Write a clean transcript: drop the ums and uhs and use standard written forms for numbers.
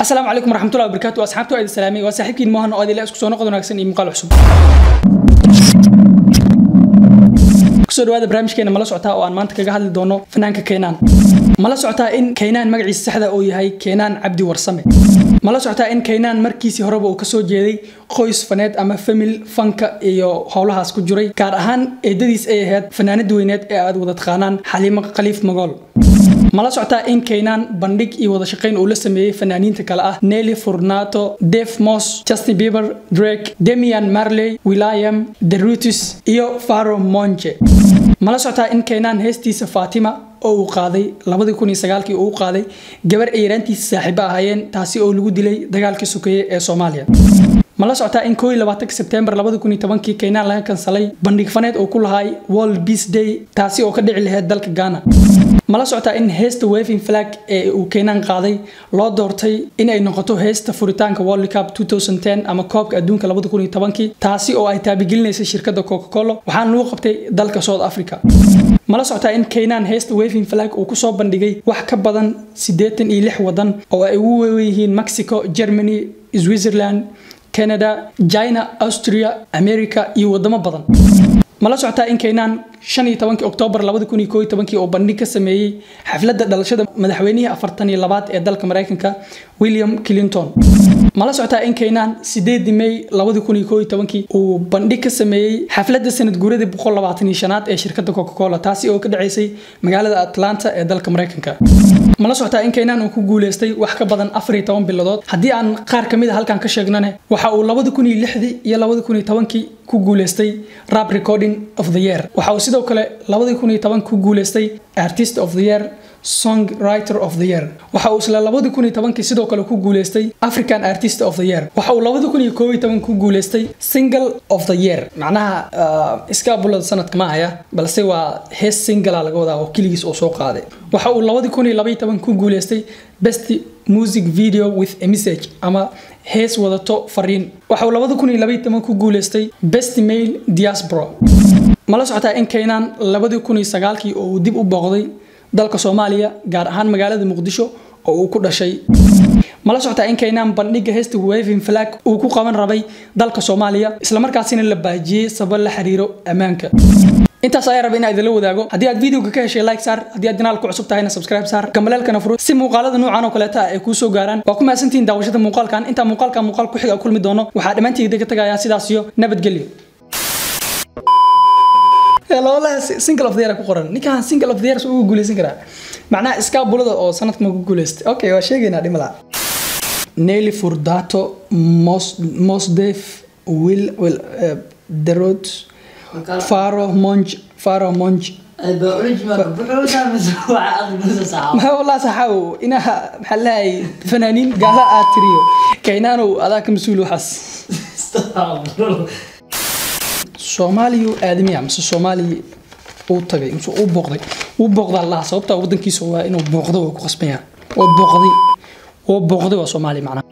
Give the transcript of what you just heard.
السلام عليكم ورحمة الله وبركاته أصحابتو أيد السلامي وصاحبكين موهن أودي لا اسكو نقدو ناقصن إي مقال عصب كسو دواده barnaamijkeena mala socotaa oo aan maanta kaga hadli doono fanaanka Keenan mala socotaa in Keenan magaciisa saxda uu yahay Keenan Cabdi Warsame mala socotaa in Keenan markiisii horeba uu ka soo jeeday qoys faneed ama family fanka iyo howlahaas ku jiray gaar ahaan eedadiis ay ahayd fanaanad weyneed ee aad wada taqaanaan Xaliimo Khaliif Magool mala socotaa in Keenan bandhig iyo wada shaqeyn uu la sameeyay fanaaniinta kala ah Nelly Furnato, Dave Moss, Justin Bieber, Drake, Damian Marley, Will.i.am, The Roots iyo Pharoah Monche mala socotaa in Keenan heestiisa Fatima oo qaaday 2009 uu qaaday gabar ay yaraantiisa saaxiib ahaayeen taasi oo lagu dilay dagaalkii Sokeeye ee Soomaaliya mala socotaa in 21 September 2010 Keenan laga kansalay bandhig faneed oo ku lahaay World Peace Day taasi oo ka dhici lahayd dalka Ghana mala socotaa in heesta Waving Flag ee uu Keenan qaaday loo doortay in ay noqoto heesta furitaanka World Cup 2010 ama koobka adduunka 2010 taasi oo ay taabigelinaysa shirkadda Coca-Cola waxaan loo qabtay dalka South Africa mala socotaa in Keenan heesta Waving Flag uu ku soo bandhigay wax ka badan 86 wadan oo ay ugu weeyeen Mexico, Germany, Switzerland, Canada, China, Austria, America iyo wadamo badan mala socotaa in Keenan 15 October 2011 oo bandhig ka sameeyay xafladda dhalashada madaxweynaha 42 ee dalka Mareykanka William Clinton mala socotaa in Keenan 8 May 2011 uu bandhig ka sameeyay xafladda sanad guuradii 125 ee shirkadda Coca-Cola taasi oo ka dhaceysay magaalada Atlanta ee dalka Mareykanka mala socotaa in Keenan uu ku guuleystay wax ka badan 14 bilood hadii aan qaar kamid ah halkan ka sheegnane waxa uu 2006 iyo 2010 ku guuleystay Rap Recording of the Year waxa uu sidoo kale 2010 ku guuleystay Artist of the Year Songwriter of the Year waxa uu isla 2010 sidoo kale ku guuleystay African Artist of the Year waxa uu 2011 ku guuleystay Single of the Year macnaha iska bulada sanadka ma haya balse waa hees single laga wadaa oo kaligiis oo soo qaaday waxa uu 2012 ku guuleystay Best Music Video with a Message ama hees wadato fariin waxa uu 2012 ku guuleystay Best Male Diaspora mala socotaa in Keenan 2009 oo dib u booqday dalka Soomaaliya gaar ahaan magaalada Muqdisho oo uu ku dhashay mala socotaa in Keenan bandhiga heesta Waving Flag uu ku qaban rabay dalka Soomaaliya isla markaasina la baajiyay sabab la xiriiro amaanka intaas ayaa rabay in aad la wadaago hadii aad videoga ka heshay like saar hadii aad kanaalka cusub tahayna subscribe saar kamaleelkana furo si muuqaalada noocan oo kale ay ku soo gaaraan waa ku maasantiin daawashada muuqaalkan inta muuqaalka ku xiga kulmi doono waxa dhamaantii ka tagayaa sidaas iyo nabadgelyo hello la single of the year ku qoran ninkan single of the year soo guuleysan kara macnaha iska bulada oo sanadka ma guuleystay okay waa sheegayna dhimala Nelly Furnato, Mos Def, Will The Roots, Pharoah Monche ما والله صحاو إنها محلاي فنانين قالها آتريو كينانو هذاك مسؤول وحس Soomaaliya aadamiya ama Soomaali oo tagay inuu u booqday Allah sababta wadankiisa waa inuu booqdo oo ku qasbaya oo booqday waa Soomaali macna